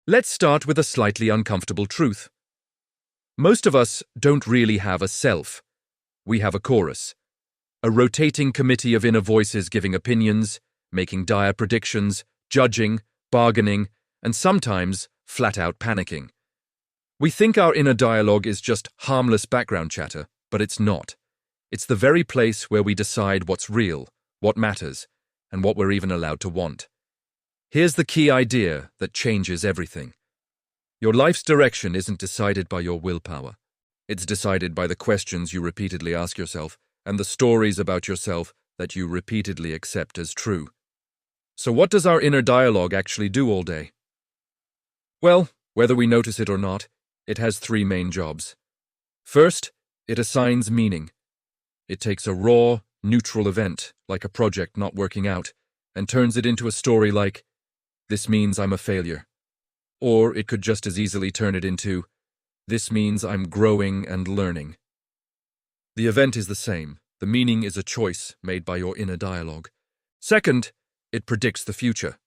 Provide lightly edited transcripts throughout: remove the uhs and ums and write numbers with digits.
Let's start with a slightly uncomfortable truth. Most of us don't really have a self. We have a chorus, a rotating committee of inner voices giving opinions, making dire predictions, judging, bargaining, and sometimes flat-out panicking. We think our inner dialogue is just harmless background chatter, but it's not. It's the very place where we decide what's real, what matters, and what we're even allowed to want. Here's the key idea that changes everything. Your life's direction isn't decided by your willpower. It's decided by the questions you repeatedly ask yourself and the stories about yourself that you repeatedly accept as true. So what does our inner dialogue actually do all day? Well, whether we notice it or not, it has three main jobs. First, it assigns meaning. It takes a raw, neutral event, like a project not working out, and turns it into a story like, "This means I'm a failure." Or it could just as easily turn it into, "This means I'm growing and learning." The event is the same. The meaning is a choice made by your inner dialogue. Second, it predicts the future.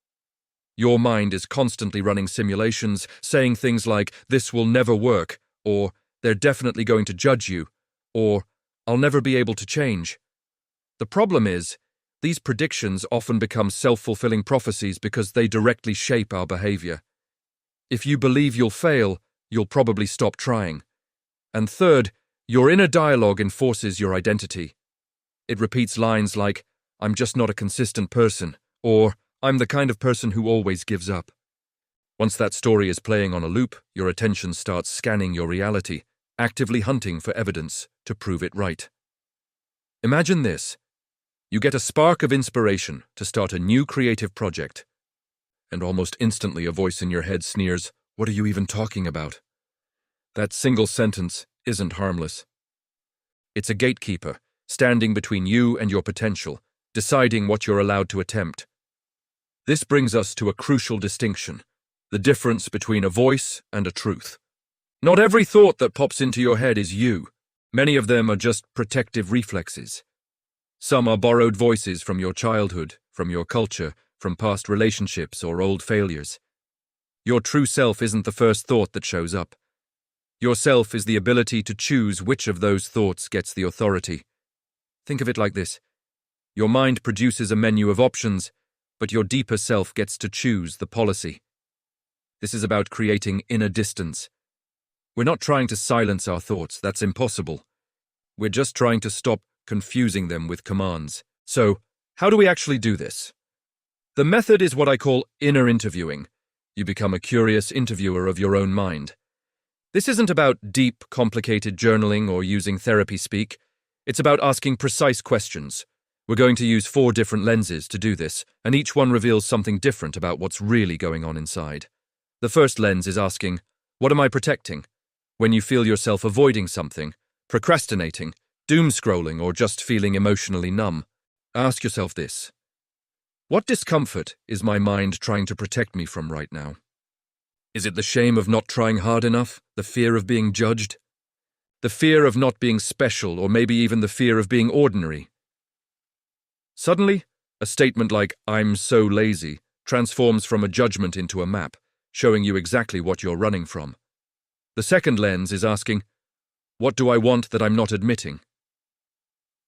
Your mind is constantly running simulations, saying things like, "This will never work," or "They're definitely going to judge you," or "I'll never be able to change." The problem is, these predictions often become self-fulfilling prophecies because they directly shape our behavior. If you believe you'll fail, you'll probably stop trying. And third, your inner dialogue enforces your identity. It repeats lines like, "I'm just not a consistent person," or "I'm the kind of person who always gives up." Once that story is playing on a loop, your attention starts scanning your reality, actively hunting for evidence to prove it right. Imagine this. You get a spark of inspiration to start a new creative project, and almost instantly a voice in your head sneers, "What are you even talking about?" That single sentence isn't harmless. It's a gatekeeper, standing between you and your potential, deciding what you're allowed to attempt. This brings us to a crucial distinction, the difference between a voice and a truth. Not every thought that pops into your head is you. Many of them are just protective reflexes. Some are borrowed voices from your childhood, from your culture, from past relationships or old failures. Your true self isn't the first thought that shows up. Your self is the ability to choose which of those thoughts gets the authority. Think of it like this. Your mind produces a menu of options, but your deeper self gets to choose the policy. This is about creating inner distance. We're not trying to silence our thoughts, that's impossible. We're just trying to stop confusing them with commands. So, how do we actually do this? The method is what I call inner interviewing. You become a curious interviewer of your own mind. This isn't about deep, complicated journaling or using therapy speak. It's about asking precise questions. We're going to use 4 different lenses to do this, and each one reveals something different about what's really going on inside. The first lens is asking, what am I protecting? When you feel yourself avoiding something, procrastinating, doom-scrolling, or just feeling emotionally numb, ask yourself this. What discomfort is my mind trying to protect me from right now? Is it the shame of not trying hard enough, the fear of being judged? The fear of not being special, or maybe even the fear of being ordinary? Suddenly, a statement like, "I'm so lazy," transforms from a judgment into a map, showing you exactly what you're running from. The second lens is asking, what do I want that I'm not admitting?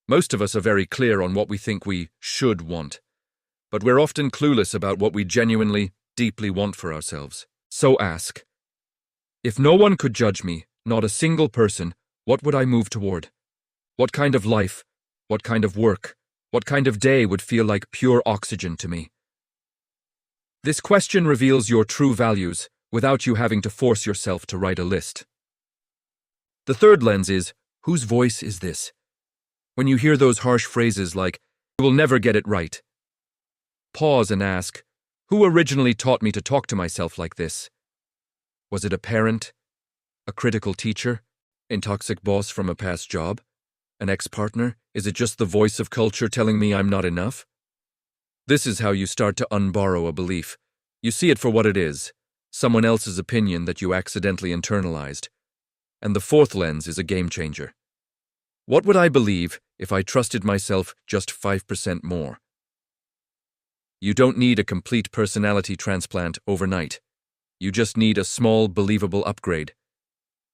Most of us are very clear on what we think we should want, but we're often clueless about what we genuinely, deeply want for ourselves. So ask, if no one could judge me, not a single person, what would I move toward? What kind of life, what kind of work, what kind of day would feel like pure oxygen to me? This question reveals your true values without you having to force yourself to write a list. The third lens is, whose voice is this? When you hear those harsh phrases like, "You will never get it right," pause and ask, who originally taught me to talk to myself like this? Was it a parent? A critical teacher? A toxic boss from a past job? An ex-partner? Is it just the voice of culture telling me I'm not enough? This is how you start to unborrow a belief. You see it for what it is, someone else's opinion that you accidentally internalized. And the fourth lens is a game changer. What would I believe if I trusted myself just 5% more? You don't need a complete personality transplant overnight. You just need a small, believable upgrade.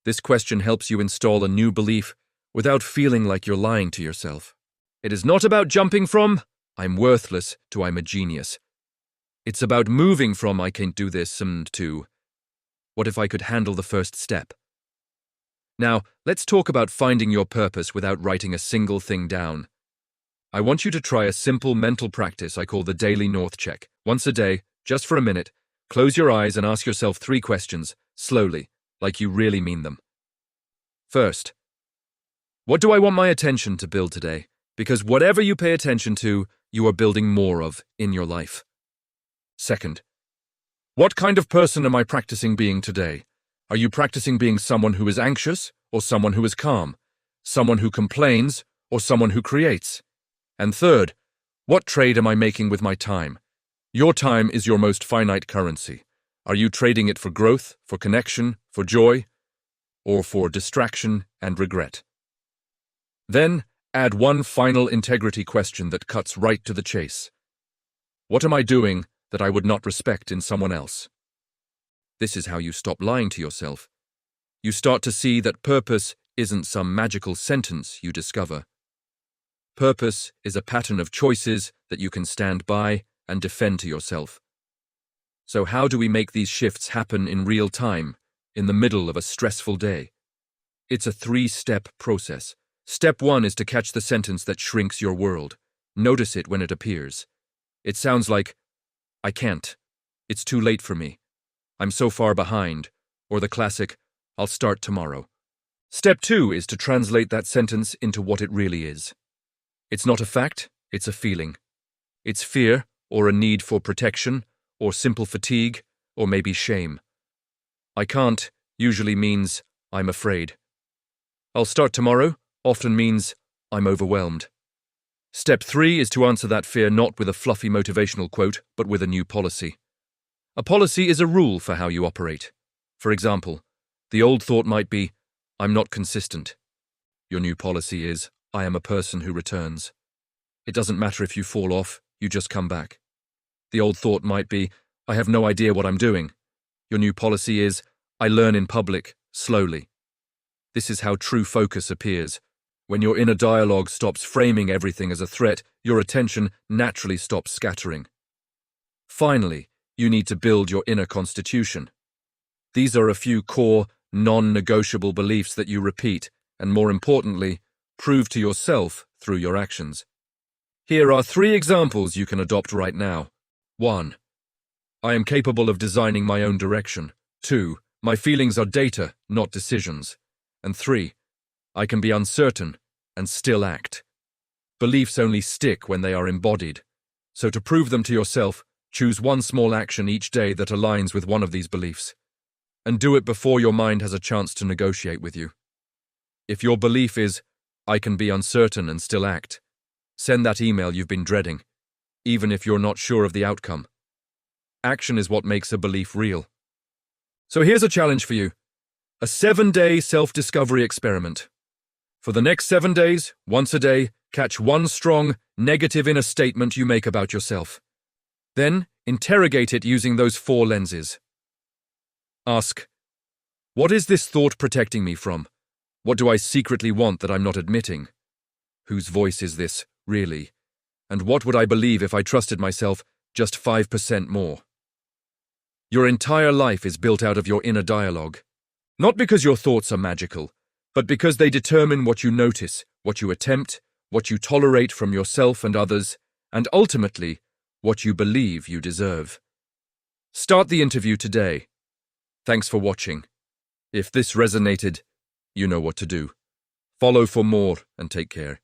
This question helps you install a new belief without feeling like you're lying to yourself. It is not about jumping from "I'm worthless" to "I'm a genius." It's about moving from "I can't do this" and to "What if I could handle the first step?" Now, let's talk about finding your purpose without writing a single thing down. I want you to try a simple mental practice I call the Daily North Check. Once a day, just for a minute, close your eyes and ask yourself 3 questions, slowly, like you really mean them. First, what do I want my attention to build today? Because whatever you pay attention to, you are building more of in your life. Second, what kind of person am I practicing being today? Are you practicing being someone who is anxious or someone who is calm? Someone who complains or someone who creates? And third, what trade am I making with my time? Your time is your most finite currency. Are you trading it for growth, for connection, for joy, or for distraction and regret? Then, add one final integrity question that cuts right to the chase. What am I doing that I would not respect in someone else? This is how you stop lying to yourself. You start to see that purpose isn't some magical sentence you discover. Purpose is a pattern of choices that you can stand by and defend to yourself. So how do we make these shifts happen in real time, in the middle of a stressful day? It's a 3-step process. Step 1 is to catch the sentence that shrinks your world. Notice it when it appears. It sounds like, "I can't. It's too late for me. I'm so far behind," or the classic, "I'll start tomorrow." Step 2 is to translate that sentence into what it really is. It's not a fact, it's a feeling. It's fear, or a need for protection, or simple fatigue, or maybe shame. "I can't" usually means "I'm afraid." "I'll start tomorrow" often means "I'm overwhelmed." Step 3 is to answer that fear not with a fluffy motivational quote, but with a new policy. A policy is a rule for how you operate. For example, the old thought might be, "I'm not consistent." Your new policy is, "I am a person who returns." It doesn't matter if you fall off, you just come back. The old thought might be, "I have no idea what I'm doing." Your new policy is, "I learn in public, slowly." This is how true focus appears. When your inner dialogue stops framing everything as a threat, your attention naturally stops scattering. Finally, you need to build your inner constitution. These are a few core, non-negotiable beliefs that you repeat, and more importantly, prove to yourself through your actions. Here are 3 examples you can adopt right now. 1. I am capable of designing my own direction. 2. My feelings are data, not decisions. And 3. I can be uncertain and still act. Beliefs only stick when they are embodied. So to prove them to yourself, choose one small action each day that aligns with one of these beliefs. And do it before your mind has a chance to negotiate with you. If your belief is, "I can be uncertain and still act," send that email you've been dreading, even if you're not sure of the outcome. Action is what makes a belief real. So here's a challenge for you. A 7-day self-discovery experiment. For the next 7 days, once a day, catch one strong, negative inner statement you make about yourself. Then, interrogate it using those 4 lenses. Ask, what is this thought protecting me from? What do I secretly want that I'm not admitting? Whose voice is this, really? And what would I believe if I trusted myself just 5% more? Your entire life is built out of your inner dialogue. Not because your thoughts are magical, but because they determine what you notice, what you attempt, what you tolerate from yourself and others, and ultimately, what you believe you deserve. Start the interview today. Thanks for watching. If this resonated, you know what to do. Follow for more and take care.